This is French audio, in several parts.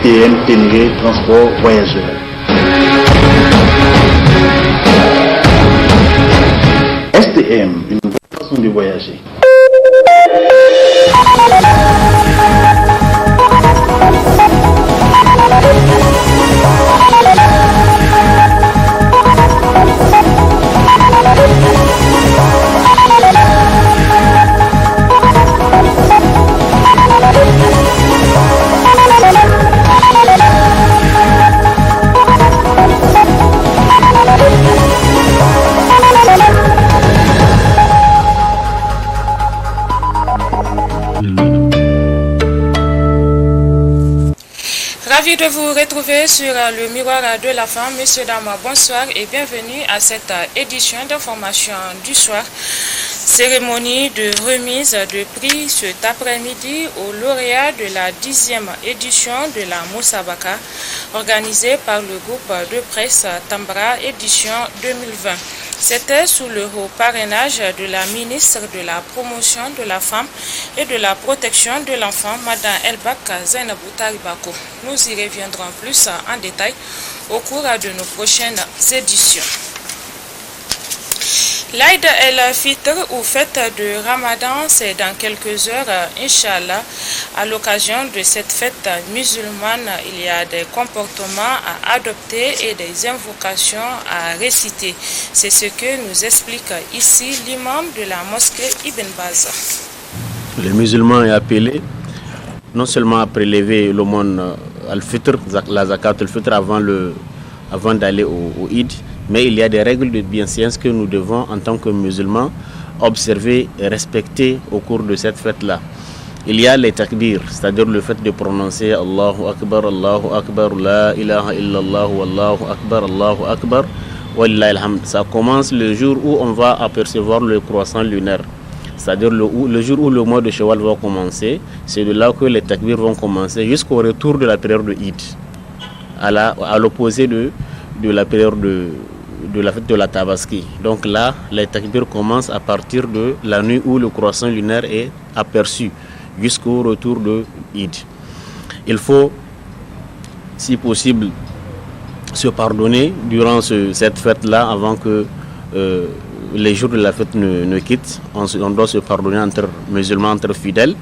STM Ténéré Transport Voyageurs. STM, une bonne façon de voyager. Ravi de vous retrouver sur le miroir de la femme. Messieurs, dames, bonsoir et bienvenue à cette édition d'information du soir. Cérémonie de remise de prix cet après-midi aux lauréats de la 10e édition de la Moussabaka, organisée par le groupe de presse Tambra édition 2020. C'était sous le haut parrainage de la ministre de la Promotion de la Femme et de la Protection de l'Enfant, Madame Elbak Zainabou Taribako. Nous y reviendrons plus en détail au cours de nos prochaines éditions. L'Aïd el-Fitr ou fête de Ramadan, c'est dans quelques heures, Inch'Allah. À l'occasion de cette fête musulmane, il y a des comportements à adopter et des invocations à réciter. C'est ce que nous explique ici l'imam de la mosquée Ibn Baz. Le musulman est appelé non seulement à prélever l'aumône al-Fitr, la zakat al-Fitr avant d'aller au Eid, mais il y a des règles de bienséance que nous devons, en tant que musulmans, observer et respecter au cours de cette fête-là. Il y a les takbir, c'est-à-dire le fait de prononcer Allahu Akbar, La ilaha illallah, Allahu Akbar, Wallahi alhamd. Ça commence le jour où on va apercevoir le croissant lunaire, c'est-à-dire le jour où le mois de Shawwal va commencer. C'est de là que les takbir vont commencer jusqu'au retour de la période de Eid, à l'opposé de la période de la fête de la Tabaski. Donc là, les takbir commencent à partir de la nuit où le croissant lunaire est aperçu jusqu'au retour de Eid. Il faut, si possible, se pardonner durant cette fête-là avant que les jours de la fête ne quittent. On doit se pardonner entre musulmans, entre fidèles.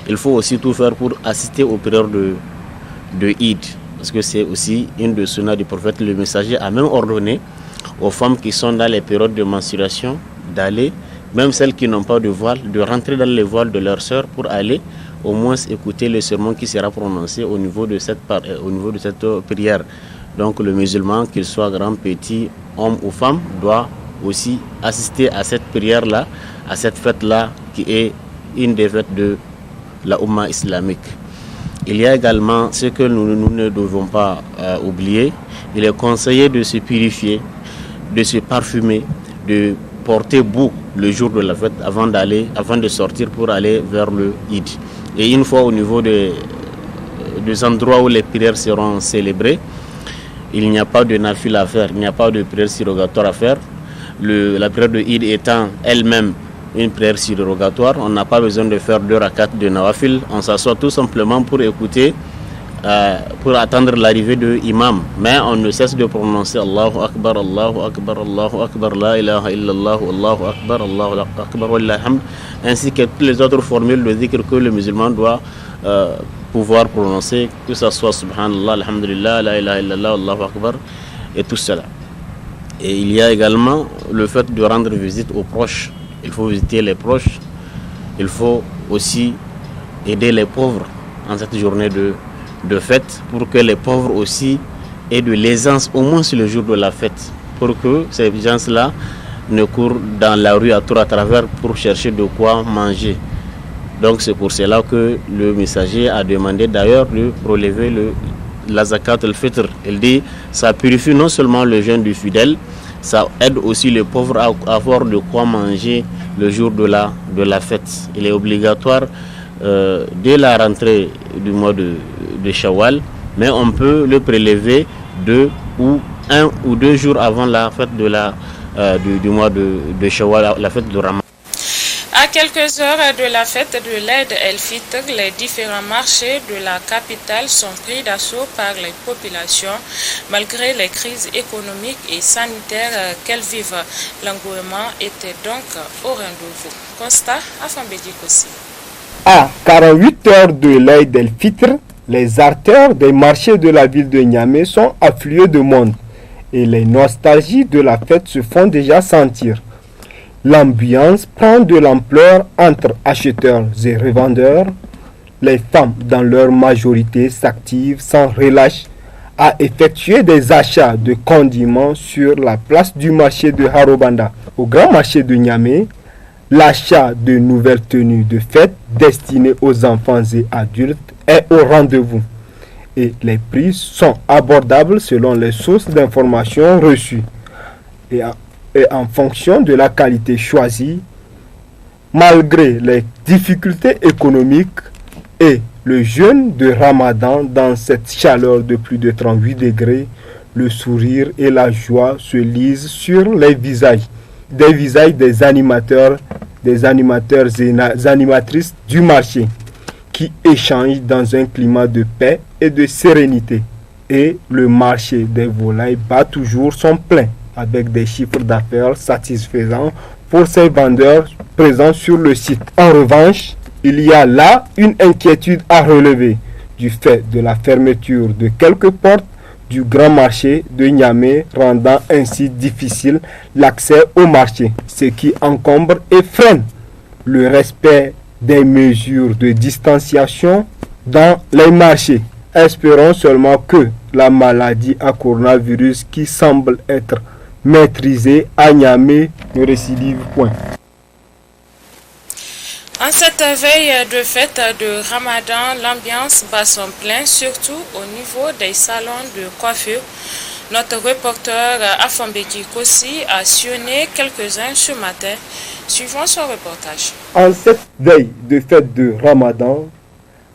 Il faut aussi tout faire pour assister aux périodes de Eid, parce que c'est aussi une des sunnas du prophète. Le messager a même ordonné aux femmes qui sont dans les périodes de menstruation d'aller, même celles qui n'ont pas de voile, de rentrer dans les voiles de leurs sœurs pour aller au moins écouter le sermon qui sera prononcé au niveau de cette prière. Donc le musulman, qu'il soit grand, petit, homme ou femme, doit aussi assister à cette prière-là, à cette fête-là qui est une des fêtes de la Oumma islamique. Il y a également ce que nous ne devons pas oublier. Il est conseillé de se purifier, de se parfumer, de porter boue le jour de la fête avant de sortir pour aller vers le Eid. Et une fois au niveau des endroits où les prières seront célébrées, il n'y a pas de nafil à faire, il n'y a pas de prière surrogatoire à faire. La prière de Eid étant elle-même une prière surrogatoire, on n'a pas besoin de faire 2 rakats de nawafil. On s'assoit tout simplement pour écouter, pour attendre l'arrivée de l'imam. Mais on ne cesse de prononcer Allahu Akbar, Allahu Akbar, Allahu Akbar, La ilaha illallah, Allahu Akbar, Wallahi alhamd, ainsi que toutes les autres formules de dhikr que le musulman doit pouvoir prononcer, que ce soit Subhanallah, Alhamdulillah, La ilaha illallah, Allahu Akbar, et tout cela. Et il y a également le fait de rendre visite aux proches. Il faut visiter les proches. Il faut aussi aider les pauvres en cette journée de fête, pour que les pauvres aussi aient de l'aisance, au moins sur le jour de la fête, pour que ces gens-là ne courent dans la rue à tour à travers pour chercher de quoi manger. Donc c'est pour cela que le messager a demandé d'ailleurs de relever la zakat al-fitr. Il dit ça purifie non seulement le jeûne du fidèle, ça aide aussi les pauvres à avoir de quoi manger le jour de la fête. Il est obligatoire dès la rentrée du mois de Shawwal, mais on peut le prélever 1 ou 2 jours avant la fête du mois de Shawwal, la fête de Ramadan. À quelques heures de la fête de l'Aïd el-Fitr, les différents marchés de la capitale sont pris d'assaut par les populations malgré les crises économiques et sanitaires qu'elles vivent. L'engouement était donc au rendez-vous. Constat à Fambédi Kossi. À 48 heures de l'Aïd el-Fitr, les artères des marchés de la ville de Niamey sont affluées de monde et les nostalgies de la fête se font déjà sentir. L'ambiance prend de l'ampleur entre acheteurs et revendeurs. Les femmes, dans leur majorité, s'activent sans relâche à effectuer des achats de condiments sur la place du marché de Harobanda. Au grand marché de Niamey, l'achat de nouvelles tenues de fête destinées aux enfants et adultes est au rendez-vous et les prix sont abordables selon les sources d'information reçues et en fonction de la qualité choisie. Malgré les difficultés économiques et le jeûne de Ramadan dans cette chaleur de plus de 38 degrés, le sourire et la joie se lisent sur les visages des animateurs et des animatrices du marché qui échangent dans un climat de paix et de sérénité. Et le marché des volailles bat toujours son plein avec des chiffres d'affaires satisfaisants pour ces vendeurs présents sur le site. En revanche, il y a là une inquiétude à relever du fait de la fermeture de quelques portes du grand marché de Niamey, rendant ainsi difficile l'accès au marché, ce qui encombre et freine le respect des mesures de distanciation dans les marchés. Espérons seulement que la maladie à coronavirus qui semble être maîtrisée à Niamey ne récidive point. En cette veille de fête de Ramadan, l'ambiance bat son plein, surtout au niveau des salons de coiffure. Notre reporter Afambeki Kossi a sillonné quelques-uns ce matin. Suivons son reportage. En cette veille de fête de Ramadan,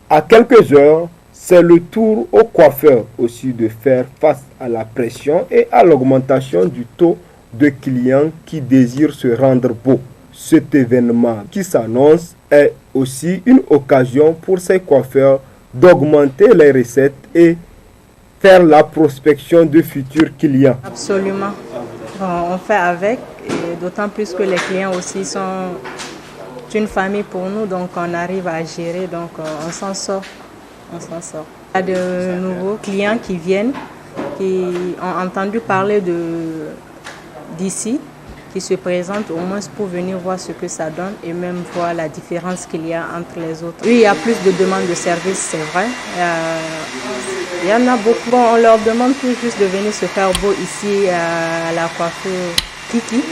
à quelques heures, c'est le tour aux coiffeurs aussi de faire face à la pression et à l'augmentation du taux de clients qui désirent se rendre beaux. Cet événement qui s'annonce est aussi une occasion pour ces coiffeurs d'augmenter les recettes et faire la prospection de futurs clients. Absolument. On fait avec, et d'autant plus que les clients aussi sont une famille pour nous, donc on arrive à gérer, donc on s'en sort. Il y a de nouveaux clients qui viennent, qui ont entendu parler d'ici, qui se présentent au moins pour venir voir ce que ça donne et même voir la différence qu'il y a entre les autres. Oui, il y a plus de demandes de services, c'est vrai. Il y en a beaucoup. Bon, on leur demande tout juste de venir se faire beau ici à la coiffure Kiki.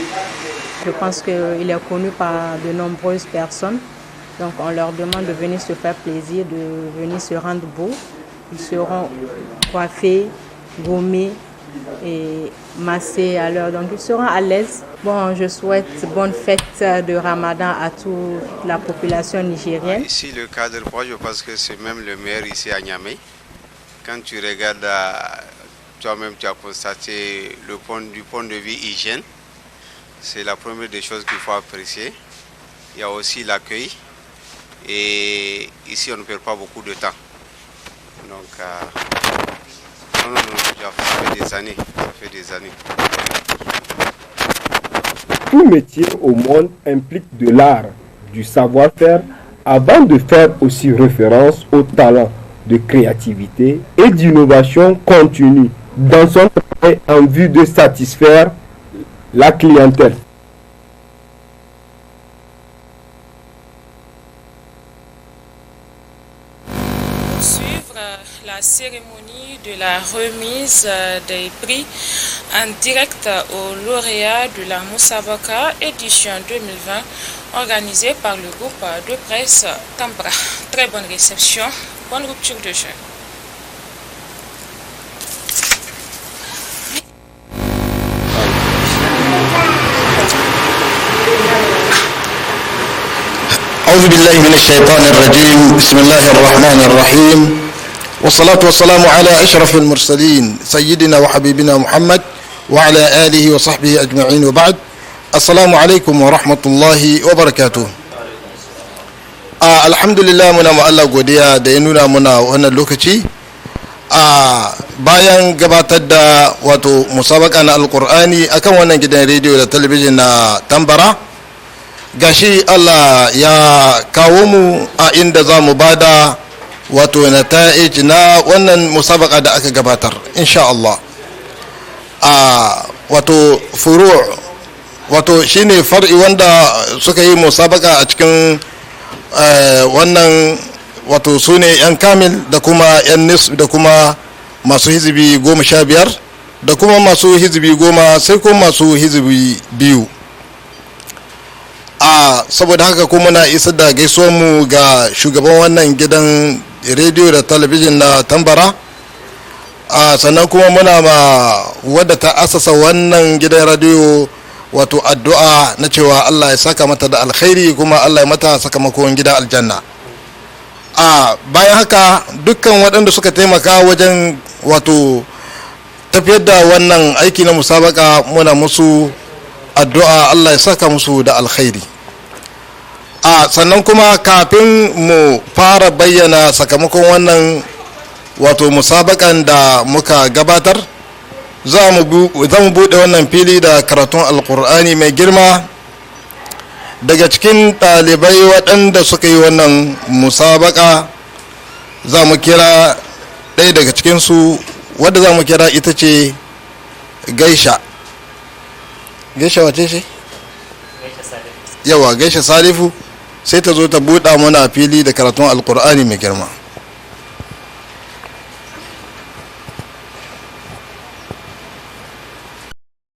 Je pense qu'il est connu par de nombreuses personnes. Donc on leur demande de venir se faire plaisir, de venir se rendre beau. Ils seront coiffés, gommés et massés à l'heure. Donc ils seront à l'aise. Bon, je souhaite bonne fête de Ramadan à toute la population nigérienne. Ici, le cadre, moi, je pense que c'est même le meilleur ici à Niamey. Quand tu regardes, toi-même, tu as constaté du point de vue hygiène. C'est la première des choses qu'il faut apprécier. Il y a aussi l'accueil. Et ici, on ne perd pas beaucoup de temps. Donc, non, ça fait des années. Tout métier au monde implique de l'art, du savoir-faire, avant de faire aussi référence au talent de créativité et d'innovation continue dans son travail en vue de satisfaire la clientèle. La cérémonie de la remise des prix en direct aux lauréats de la Moussabaka édition 2020 organisée par le groupe de presse Tambra. Très bonne réception, bonne rupture de jeu. أعوذ بالله من الشيطان الرجيم بسم الله الرحمن الرحيم والصلاة والسلام على أشرف المرسلين سيدنا وحبيبنا محمد وعلى آله وصحبه أجمعين وبعد السلام عليكم ورحمة الله وبركاته. alhamdulillah muna ma Allah godiya da ya nuna muna wannan lokaci bayan gabatar da wato musabaka na alkur'ani akan wannan gidan rediyo da talabijin na Tambara. Gashi Allah ya kawo mu a inda za mu bada wato nata'ij na wannan musabaka da aka gabatar insha Allah. Wato furu' wato shine far'i wanda suka yi musabaka a cikin wannan wato su ne 'yan kamil da kuma 'yan nisf da kuma masu hizibi 15 da kuma masu hizibi 10 sai kuma masu hizibi 2. Saboda haka kuma na isar da gaisuwanmu ga shugaban wannan gidan rediyo da talabijin na Tambara, sannan kuma muna ma wadda ta asasa wannan gidan rediyo wato addu'a na cewa Allah ya saka mata da alkhairi kuma Allah ya mata sakamakon gidan aljanna. Bayan haka dukkan waɗanda suka taimaka wajen wato tafiyar da wannan aiki na musabaka muna musu addu'a Allah ya saka musu da alkhairi. Sannan kuma kafin mu fara bayyana sakamakon wannan wato musabakan da muka gabatar, za mu buɗe wannan fili da karatun alkur'ani mai girma daga cikin ɗalibai waɗanda suka yi wannan musabaka. Za mu kira ɗaya daga cikinsu, wadda za mu kira ita ce Gaisha wace ce? Yawa Gaisha Salifu, sai ta zo ta buɗa mana fili da karatun alkur'ani mai girma.